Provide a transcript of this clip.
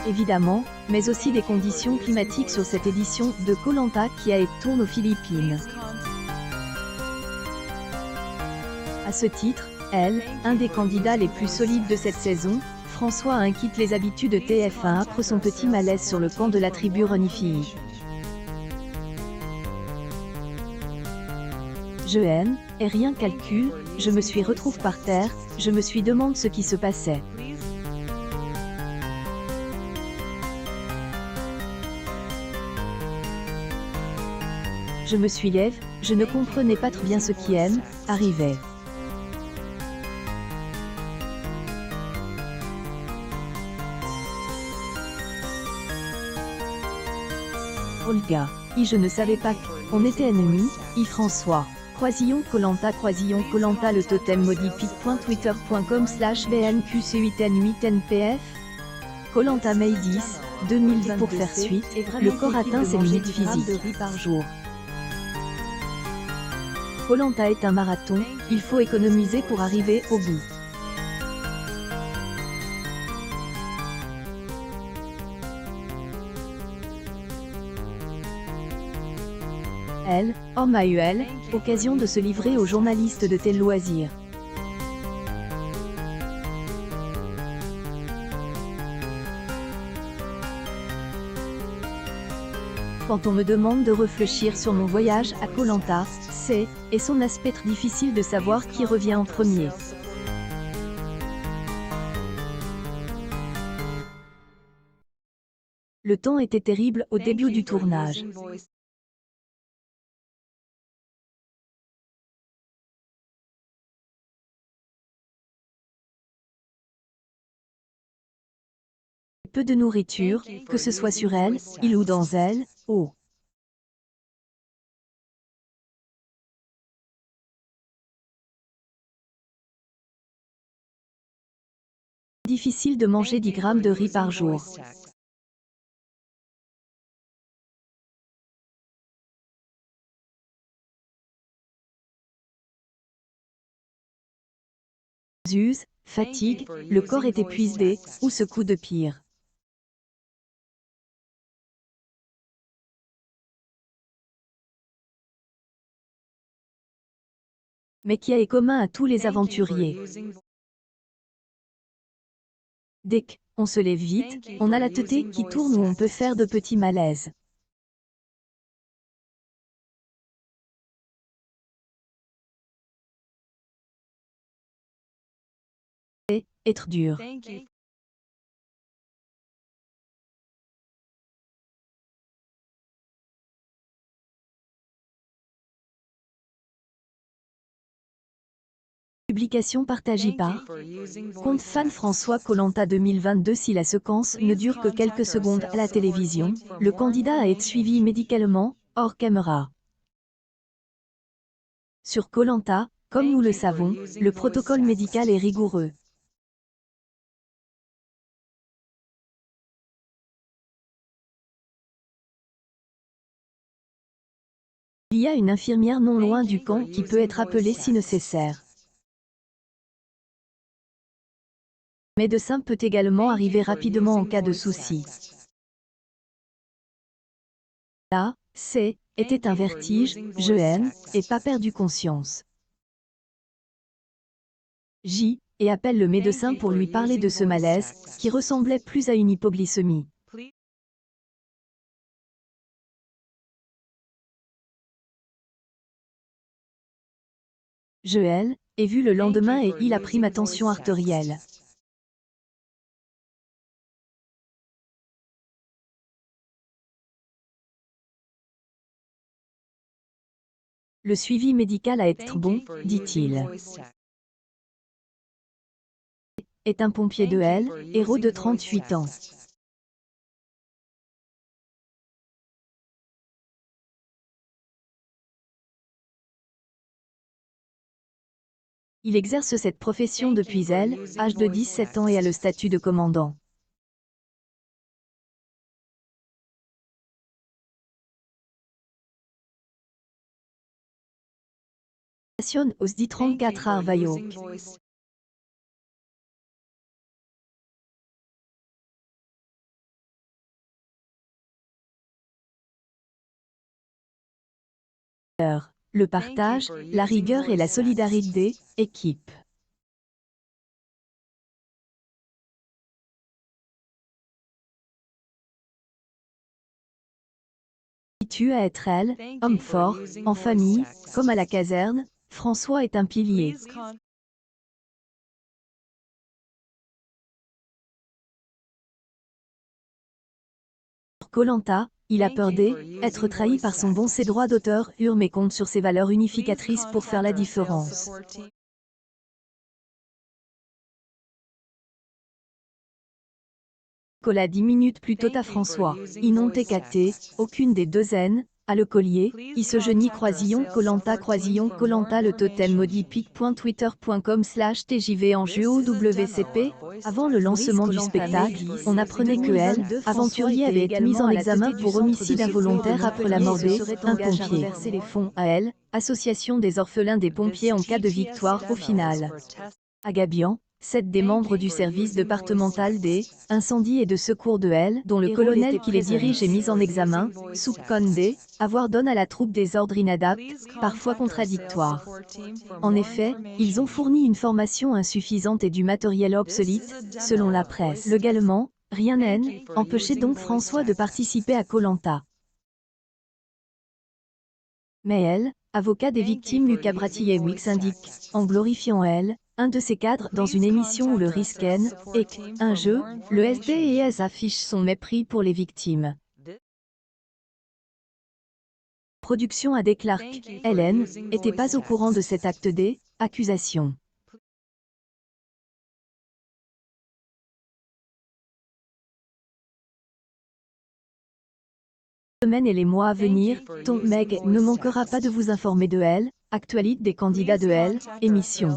évidemment, mais aussi des conditions climatiques sur cette édition de Koh Lanta qui tourne aux Philippines. À ce titre, un des candidats les plus solides de cette saison, François quitte les habitudes de TF1 après son petit malaise sur le camp de la tribu Renifii. Je haine, et rien calcul, je me suis retrouve par terre, je me suis demande ce qui se passait. Je me suis lève, je ne comprenais pas très bien ce qui arrivait. Olga, je ne savais pas qu'on était ennemis, François. Croisillon Koh Lanta le totem modifique.twitter.com/bnqc8n8npf Koh Lanta May 10, 2020 pour faire suite, le corps atteint ses limites physiques. De riz par jour. Koh Lanta est un marathon, il faut économiser pour arriver au bout. Homme à UL, occasion de se livrer aux journalistes de tel loisir. Quand on me demande de réfléchir sur mon voyage à Koh Lanta, et son aspect très difficile de savoir qui revient en premier. Le temps était terrible au début du tournage. Peu de nourriture, que ce soit sur ou dans eau. Difficile de manger 10 grammes de riz par jour. Fatigue, le corps est épuisé, ou ce coup de pire. Mais qui est commun à tous les aventuriers. Dès qu'on se lève vite, on a la tête qui tourne ou on peut faire de petits malaises. Et être dur. Publication partagée par compte fan François Koh Lanta 2022. Si la séquence ne dure que quelques secondes à la télévision, le candidat a été suivi médicalement, hors caméra. Sur Koh Lanta, comme nous le savons, le protocole médical est rigoureux. Il y a une infirmière non loin du camp qui peut être appelée si nécessaire. Médecin peut également arriver rapidement en cas de souci. Là, était un vertige, je haine, et pas perdu conscience. Et appelle le médecin pour lui parler de ce malaise, qui ressemblait plus à une hypoglycémie. Est vu le lendemain et il a pris ma tension artérielle. Le suivi médical a été bon, dit-il. Est un pompier de héros de 38 ans. Il exerce cette profession depuis âge de 17 ans et a le statut de commandant. Station Osdi 34 à Arvaillok. Le partage, la rigueur et la solidarité, équipe. Habitué à être elle, homme fort, en famille, comme à la caserne, François est un pilier. Koh-Lanta, il a peur d'être trahi par son bon ses droits d'auteur mais compte sur ses valeurs unificatrices pour faire la différence. Cola 10 minutes plus tôt à François. Inon TKT, aucune des deux N, à le collier, Isogenie Croisillon Koh-Lanta le totem maudit pic.twitter.com/tjv en jeu au WCP. Avant le lancement du spectacle, on apprenait que elle, aventurier, avait été mise en examen pour homicide involontaire après la mort d'un pompier. Les fonds à elle, association des orphelins des pompiers en cas de victoire au final. À Gabian, 7 des membres du service départemental des incendies et de secours de L, dont le colonel qui les dirige est mis en examen, soupçonné avoir donné à la troupe des ordres inadaptés, parfois contradictoires. En effet, ils ont fourni une formation insuffisante et du matériel obsolète, selon la presse. Légalement, rien n'est empêché donc François de participer à Koh-Lanta. Mais elle, avocat des victimes Lucas Bratiewicz indique, en glorifiant elle, un de ses cadres dans une émission où le risque est un jeu, le SDS affiche son mépris pour les victimes. Production a déclaré Hélène n'était pas au courant de cet acte d'accusation. Semaines et les mois à venir, ton Meg ne manquera pas de vous informer de elle, actualité des candidats de elle, émission.